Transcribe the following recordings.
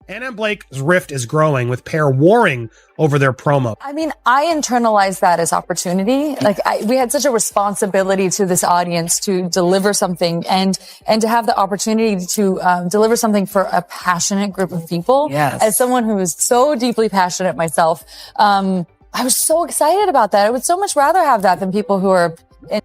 Anna and Blake's rift is growing, with pair warring over their promo. I mean, I internalized that as opportunity. Like, we had such a responsibility to this audience to deliver something and to have the opportunity to deliver something for a passionate group of people. Yes. As someone who is so deeply passionate myself, I was so excited about that. I would so much rather have that than people who are...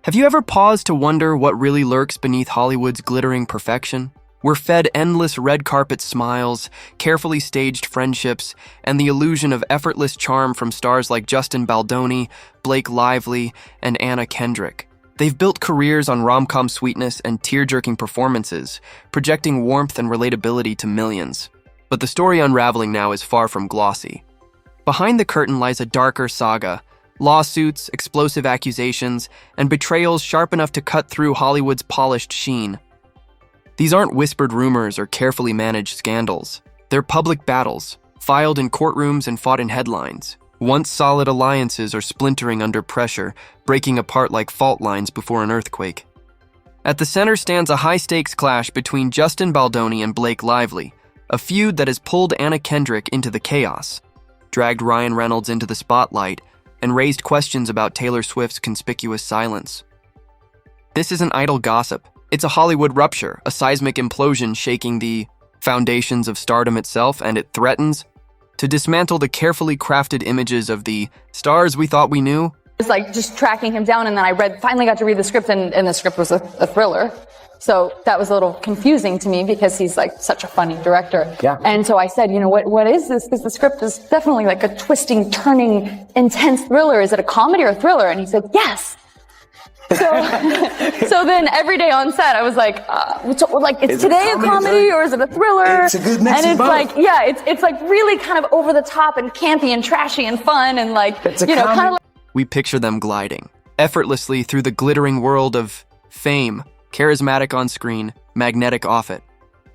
Have you ever paused to wonder what really lurks beneath Hollywood's glittering perfection? We're fed endless red carpet smiles, carefully staged friendships, and the illusion of effortless charm from stars like Justin Baldoni, Blake Lively, and Anna Kendrick. They've built careers on rom-com sweetness and tear-jerking performances, projecting warmth and relatability to millions. But the story unraveling now is far from glossy. Behind the curtain lies a darker saga: lawsuits, explosive accusations, and betrayals sharp enough to cut through Hollywood's polished sheen. These aren't whispered rumors or carefully managed scandals. They're public battles, filed in courtrooms and fought in headlines. Once solid alliances are splintering under pressure, breaking apart like fault lines before an earthquake. At the center stands a high-stakes clash between Justin Baldoni and Blake Lively, a feud that has pulled Anna Kendrick into the chaos, dragged Ryan Reynolds into the spotlight, and raised questions about Taylor Swift's conspicuous silence. This isn't idle gossip. It's a Hollywood rupture, a seismic implosion shaking the foundations of stardom itself, and it threatens to dismantle the carefully crafted images of the stars we thought we knew. It's like just tracking him down, and then I finally got to read the script, and the script was a thriller. So that was a little confusing to me because he's like such a funny director. Yeah. And so I said, what is this? Because the script is definitely like a twisting, turning, intense thriller. Is it a comedy or a thriller? And he said, yes. So then every day on set, I was like, is today a comedy or is it a thriller? It's a good mix. And it's like, yeah, it's like really kind of over the top and campy and trashy and fun and like, kind of like. We picture them gliding effortlessly through the glittering world of fame, charismatic on screen, magnetic off it.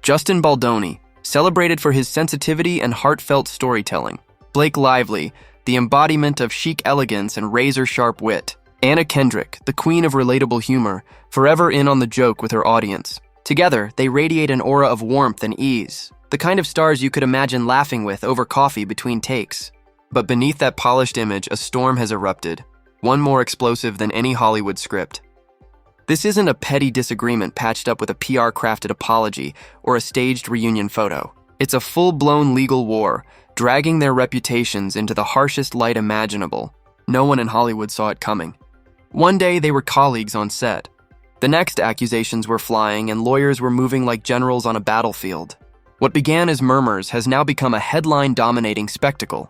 Justin Baldoni, celebrated for his sensitivity and heartfelt storytelling. Blake Lively, the embodiment of chic elegance and razor-sharp wit. Anna Kendrick, the queen of relatable humor, forever in on the joke with her audience. Together, they radiate an aura of warmth and ease, the kind of stars you could imagine laughing with over coffee between takes. But beneath that polished image, a storm has erupted, one more explosive than any Hollywood script. This isn't a petty disagreement patched up with a PR-crafted apology or a staged reunion photo. It's a full-blown legal war, dragging their reputations into the harshest light imaginable. No one in Hollywood saw it coming. One day, they were colleagues on set. The next, accusations were flying and lawyers were moving like generals on a battlefield. What began as murmurs has now become a headline-dominating spectacle.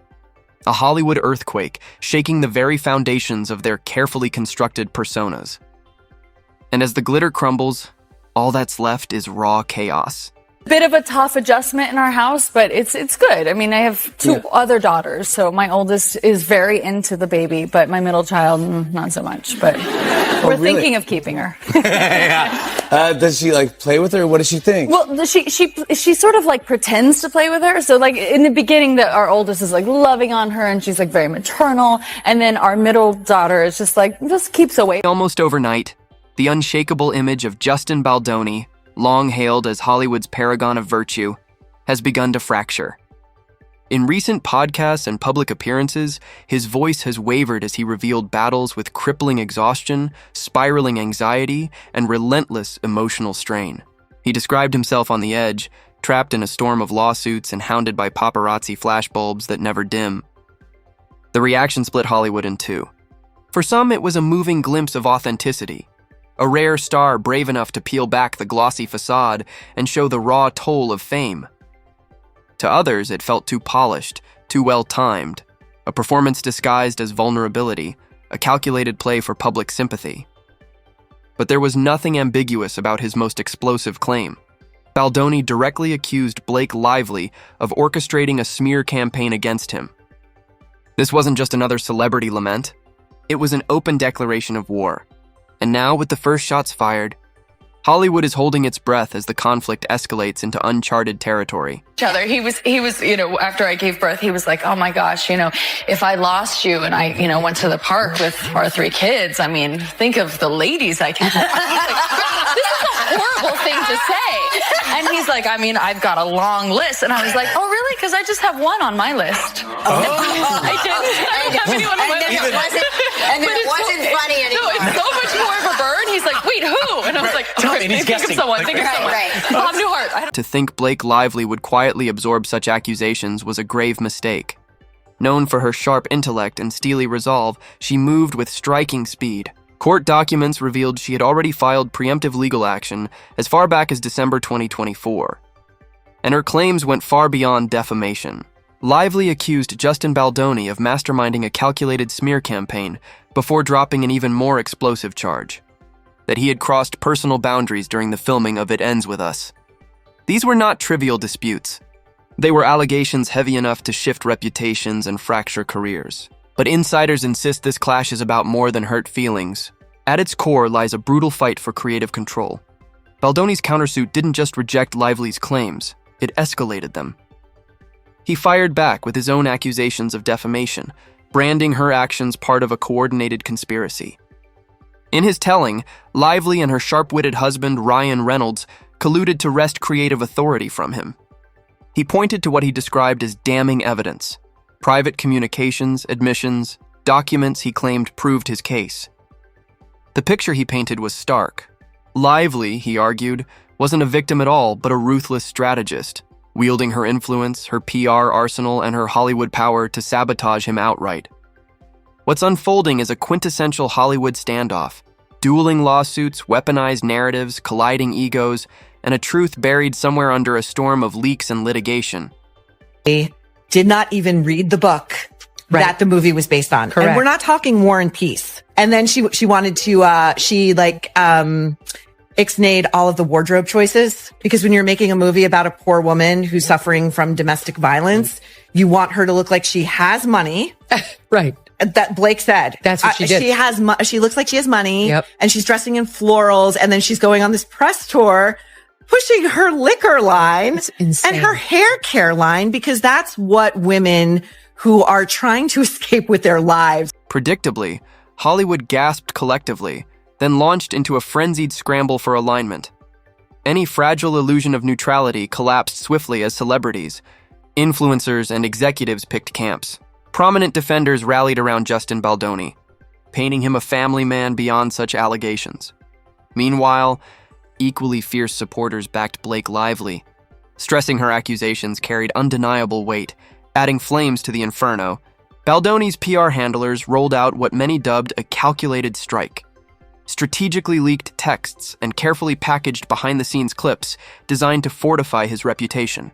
A Hollywood earthquake, shaking the very foundations of their carefully constructed personas. And as the glitter crumbles, all that's left is raw chaos. Bit of a tough adjustment in our house, but it's good. I mean, I have two other daughters, so my oldest is very into the baby, but my middle child, not so much. But we're thinking of keeping her. Does she like play with her? What does she think? Well, she sort of like pretends to play with her. So like in the beginning, our oldest is like loving on her, and she's like very maternal, and then our middle daughter is just keeps away. Almost overnight, the unshakable image of Justin Baldoni, long hailed as Hollywood's paragon of virtue, has begun to fracture. In recent podcasts and public appearances, his voice has wavered as he revealed battles with crippling exhaustion, spiraling anxiety, and relentless emotional strain. He described himself on the edge, trapped in a storm of lawsuits and hounded by paparazzi flashbulbs that never dim. The reaction split Hollywood in two. For some, it was a moving glimpse of authenticity, a rare star brave enough to peel back the glossy facade and show the raw toll of fame. To others, it felt too polished, too well-timed, a performance disguised as vulnerability, a calculated play for public sympathy. But there was nothing ambiguous about his most explosive claim. Baldoni directly accused Blake Lively of orchestrating a smear campaign against him. This wasn't just another celebrity lament. It was an open declaration of war. And now, with the first shots fired, Hollywood is holding its breath as the conflict escalates into uncharted territory. He was, after I gave birth, he was like, oh my gosh, if I lost you and I, went to the park with our 3 kids, I mean, think of the ladies I can. This is a horrible thing to say. And he's like, I mean, I've got a long list. And I was like, oh, really? Because I just have one on my list. I didn't have anyone on my list. And then it wasn't funny anymore. No, it's so much more of a burn. He's like, wait, who? And I was like, okay, think of someone. Think of someone. Bob Newhart. To think Blake Lively would quietly absorb such accusations was a grave mistake. Known for her sharp intellect and steely resolve, she moved with striking speed. Court documents revealed she had already filed preemptive legal action as far back as December 2024. And her claims went far beyond defamation. Lively accused Justin Baldoni of masterminding a calculated smear campaign before dropping an even more explosive charge: that he had crossed personal boundaries during the filming of It Ends With Us. These were not trivial disputes. They were allegations heavy enough to shift reputations and fracture careers. But insiders insist this clash is about more than hurt feelings. At its core lies a brutal fight for creative control. Baldoni's countersuit didn't just reject Lively's claims, it escalated them. He fired back with his own accusations of defamation, branding her actions part of a coordinated conspiracy. In his telling, Lively and her sharp-witted husband, Ryan Reynolds, colluded to wrest creative authority from him. He pointed to what he described as damning evidence: private communications, admissions, documents he claimed proved his case. The picture he painted was stark. Lively, he argued, wasn't a victim at all, but a ruthless strategist, wielding her influence, her PR arsenal, and her Hollywood power to sabotage him outright. What's unfolding is a quintessential Hollywood standoff: dueling lawsuits, weaponized narratives, colliding egos, and a truth buried somewhere under a storm of leaks and litigation. They did not even read the book that the movie was based on. Correct. And we're not talking War and Peace. And then she wanted to, ixnayed all of the wardrobe choices, because when you're making a movie about a poor woman who's suffering from domestic violence, you want her to look like she has money. Right. That Blake said. That's what she did. She looks like she has money. Yep. And she's dressing in florals. And then she's going on this press tour, pushing her liquor line and her hair care line, because that's what women who are trying to escape with their lives. Predictably, Hollywood gasped collectively, then launched into a frenzied scramble for alignment. Any fragile illusion of neutrality collapsed swiftly as celebrities, influencers, and executives picked camps. Prominent defenders rallied around Justin Baldoni, painting him a family man beyond such allegations. Meanwhile, equally fierce supporters backed Blake Lively, stressing her accusations carried undeniable weight, adding flames to the inferno. Baldoni's PR handlers rolled out what many dubbed a calculated strike: strategically leaked texts and carefully packaged behind-the-scenes clips designed to fortify his reputation.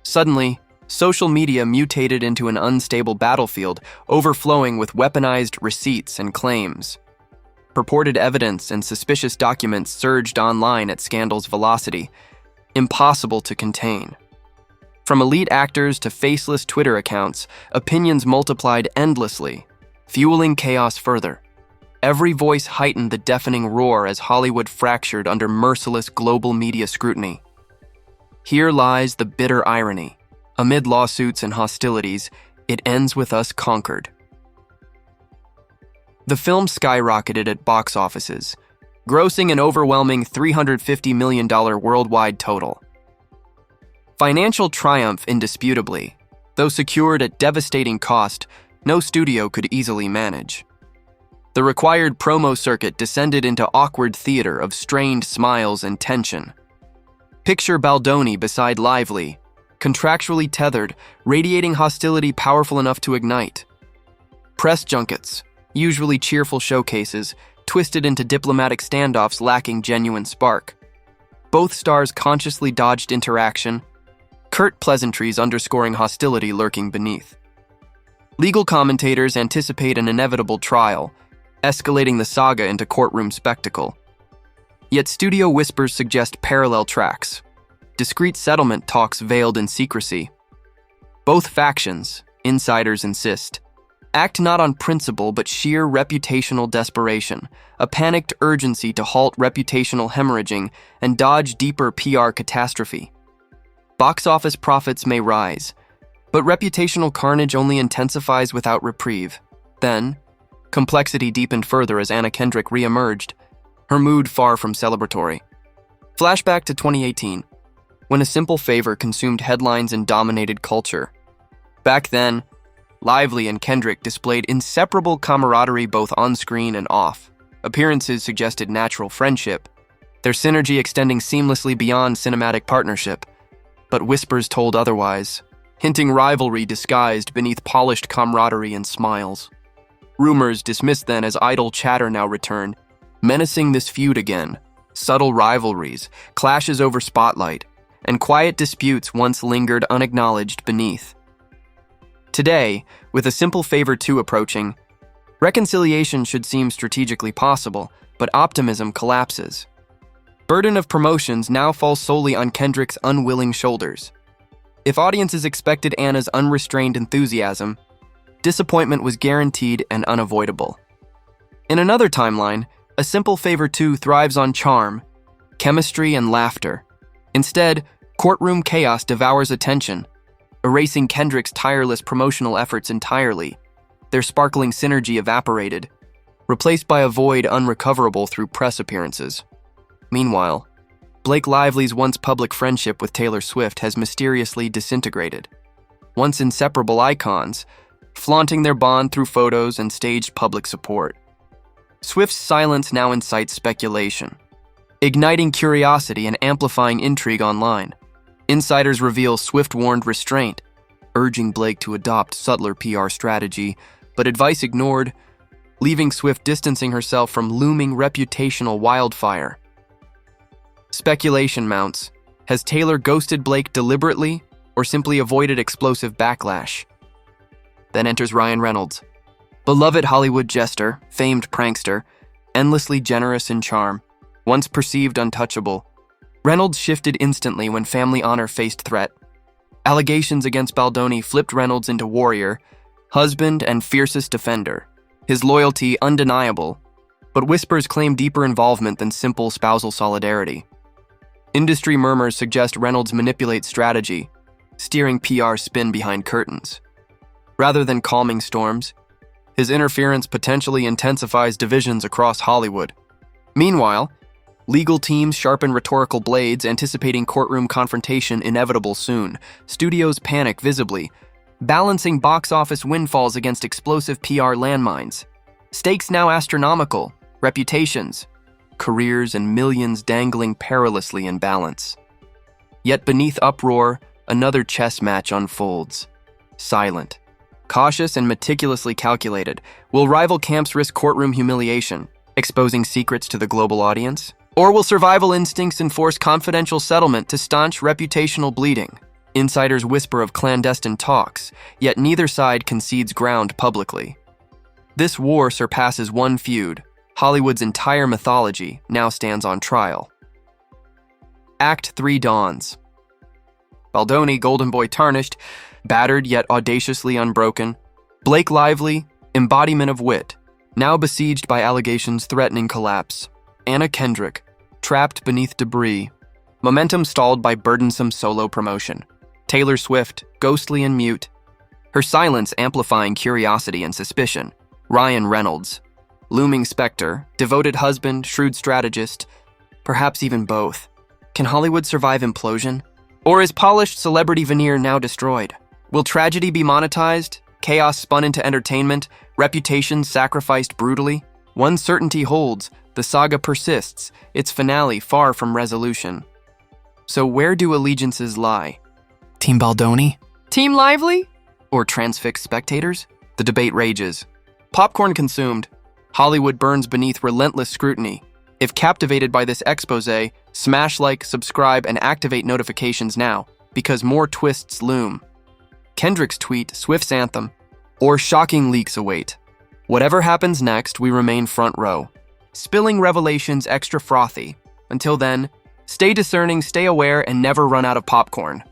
Suddenly, social media mutated into an unstable battlefield, overflowing with weaponized receipts and claims. Purported evidence and suspicious documents surged online at scandal's velocity, impossible to contain. From elite actors to faceless Twitter accounts, opinions multiplied endlessly, fueling chaos further. Every voice heightened the deafening roar as Hollywood fractured under merciless global media scrutiny. Here lies the bitter irony. Amid lawsuits and hostilities, It Ends With Us conquered. The film skyrocketed at box offices, grossing an overwhelming $350 million worldwide total. Financial triumph indisputably, though secured at devastating cost, no studio could easily manage. The required promo circuit descended into awkward theater of strained smiles and tension. Picture Baldoni beside Lively, contractually tethered, radiating hostility powerful enough to ignite. Press junkets, usually cheerful showcases, twisted into diplomatic standoffs lacking genuine spark. Both stars consciously dodged interaction, curt pleasantries underscoring hostility lurking beneath. Legal commentators anticipate an inevitable trial, escalating the saga into courtroom spectacle. Yet studio whispers suggest parallel tracks, discreet settlement talks veiled in secrecy. Both factions, insiders insist, act not on principle but sheer reputational desperation, a panicked urgency to halt reputational hemorrhaging and dodge deeper PR catastrophe. Box office profits may rise, but reputational carnage only intensifies without reprieve. Then, complexity deepened further as Anna Kendrick re-emerged, her mood far from celebratory. Flashback to 2018, when A Simple Favor consumed headlines and dominated culture. Back then, Lively and Kendrick displayed inseparable camaraderie both on-screen and off. Appearances suggested natural friendship, their synergy extending seamlessly beyond cinematic partnership. But whispers told otherwise, hinting rivalry disguised beneath polished camaraderie and smiles. Rumors dismissed then as idle chatter now return, menacing this feud again. Subtle rivalries, clashes over spotlight, and quiet disputes once lingered unacknowledged beneath. Today, with A Simple Favor 2 approaching, reconciliation should seem strategically possible, but optimism collapses. Burden of promotions now falls solely on Kendrick's unwilling shoulders. If audiences expected Anna's unrestrained enthusiasm, disappointment was guaranteed and unavoidable. In another timeline, A Simple Favor 2 thrives on charm, chemistry, and laughter. Instead, courtroom chaos devours attention, erasing Kendrick's tireless promotional efforts entirely. Their sparkling synergy evaporated, replaced by a void unrecoverable through press appearances. Meanwhile, Blake Lively's once public friendship with Taylor Swift has mysteriously disintegrated. Once inseparable icons, flaunting their bond through photos and staged public support. Swift's silence now incites speculation, igniting curiosity and amplifying intrigue online. Insiders reveal Swift warned restraint, urging Blake to adopt subtler PR strategy, but advice ignored, leaving Swift distancing herself from looming reputational wildfire. Speculation mounts. Has Taylor ghosted Blake deliberately or simply avoided explosive backlash? Then enters Ryan Reynolds. Beloved Hollywood jester, famed prankster, endlessly generous in charm, once perceived untouchable, Reynolds shifted instantly when family honor faced threat. Allegations against Baldoni flipped Reynolds into warrior, husband, and fiercest defender. His loyalty undeniable, but whispers claim deeper involvement than simple spousal solidarity. Industry murmurs suggest Reynolds manipulates strategy, steering PR spin behind curtains. Rather than calming storms, his interference potentially intensifies divisions across Hollywood. Meanwhile, legal teams sharpen rhetorical blades, anticipating courtroom confrontation inevitable soon. Studios panic visibly, balancing box office windfalls against explosive PR landmines. Stakes now astronomical, reputations, careers, and millions dangling perilously in balance. Yet beneath uproar, another chess match unfolds. Silent, cautious, and meticulously calculated, will rival camps risk courtroom humiliation, exposing secrets to the global audience? Or will survival instincts enforce confidential settlement to staunch reputational bleeding? Insiders whisper of clandestine talks, yet neither side concedes ground publicly. This war surpasses one feud. Hollywood's entire mythology now stands on trial. Act 3 dawns. Baldoni, golden boy tarnished, battered yet audaciously unbroken. Blake Lively, embodiment of wit, now besieged by allegations threatening collapse. Anna Kendrick, trapped beneath debris, momentum stalled by burdensome solo promotion. Taylor Swift, ghostly and mute, her silence amplifying curiosity and suspicion. Ryan Reynolds, looming specter, devoted husband, shrewd strategist, perhaps even both. Can Hollywood survive implosion? Or is polished celebrity veneer now destroyed? Will tragedy be monetized, chaos spun into entertainment, reputation sacrificed brutally? One certainty holds, the saga persists, its finale far from resolution. So where do allegiances lie? Team Baldoni? Team Lively? Or transfixed spectators? The debate rages. Popcorn consumed, Hollywood burns beneath relentless scrutiny. If captivated by this expose, smash like, subscribe, and activate notifications now, because more twists loom. Kendrick's tweet, Swift's anthem, or shocking leaks await. Whatever happens next, we remain front row, spilling revelations extra frothy. Until then, stay discerning, stay aware, and never run out of popcorn.